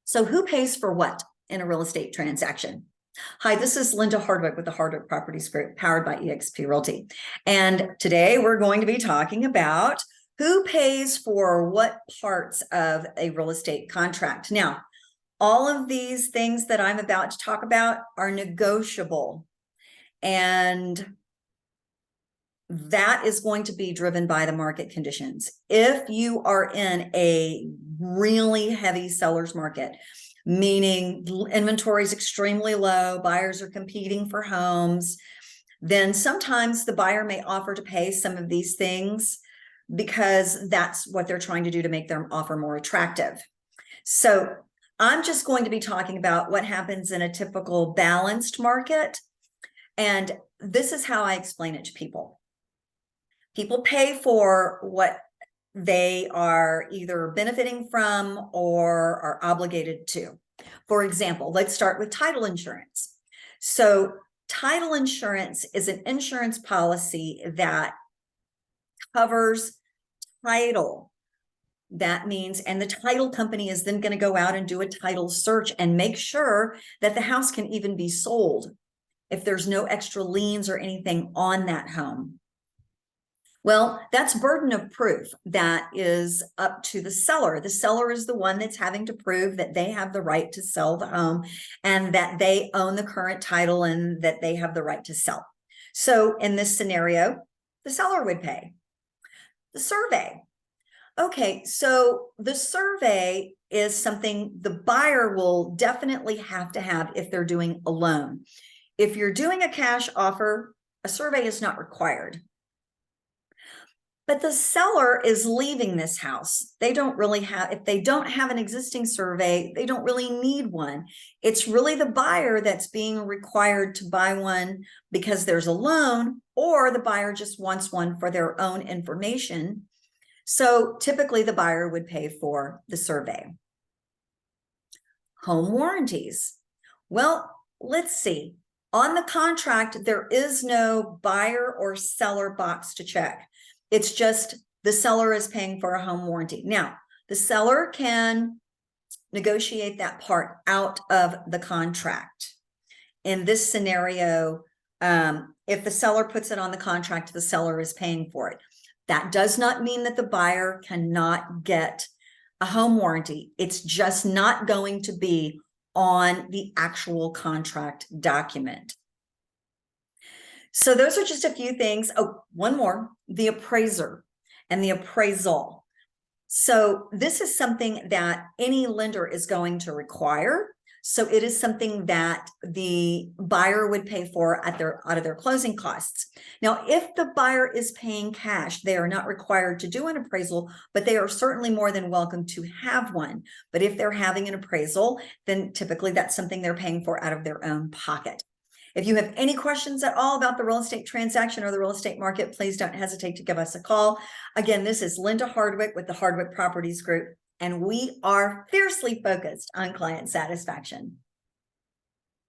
So who pays for what in a real estate transaction? Hi, this is Linda Hardwick with the Hardwick Properties Group, powered by eXp Realty. And today we're going to be talking about who pays for what parts of a real estate contract. Now, all of these things that I'm about to talk about are negotiable. And that is going to be driven by the market conditions. If you are in a really heavy seller's market, meaning inventory is extremely low, buyers are competing for homes, then sometimes the buyer may offer to pay some of these things because that's what they're trying to do to make their offer more attractive. So I'm just going to be talking about what happens in a typical balanced market. And this is how I explain it to people. People pay for what they are either benefiting from or are obligated to. For example, let's start with title insurance. So title insurance is an insurance policy that covers title. That means, and the title company is then going to go out and do a title search and make sure that the house can even be sold if there's no extra liens or anything on that home. Well, that's burden of proof. That is up to the seller. The seller is the one that's having to prove that they have the right to sell the home and that they own the current title and that they have the right to sell. So in this scenario, the seller would pay. The survey. Okay, so the survey is something the buyer will definitely have to have if they're doing a loan. If you're doing a cash offer, a survey is not required. But the seller is leaving this house. They don't really have, if they don't have an existing survey, they don't really need one. It's really the buyer that's being required to buy one because there's a loan, or the buyer just wants one for their own information. So typically the buyer would pay for the survey. Home warranties. Well, let's see. On the contract, there is no buyer or seller box to check. It's just the seller is paying for a home warranty. Now, the seller can negotiate that part out of the contract. In this scenario, if the seller puts it on the contract, the seller is paying for it. That does not mean that the buyer cannot get a home warranty. It's just not going to be on the actual contract document. So those are just a few things. Oh, one more, the appraiser and the appraisal. So this is something that any lender is going to require. So it is something that the buyer would pay for out of their closing costs. Now, if the buyer is paying cash, they are not required to do an appraisal, but they are certainly more than welcome to have one. But if they're having an appraisal, then typically that's something they're paying for out of their own pocket. If you have any questions at all about the real estate transaction or the real estate market, please don't hesitate to give us a call. Again, this is Linda Hardwick with the Hardwick Properties Group, and we are fiercely focused on client satisfaction.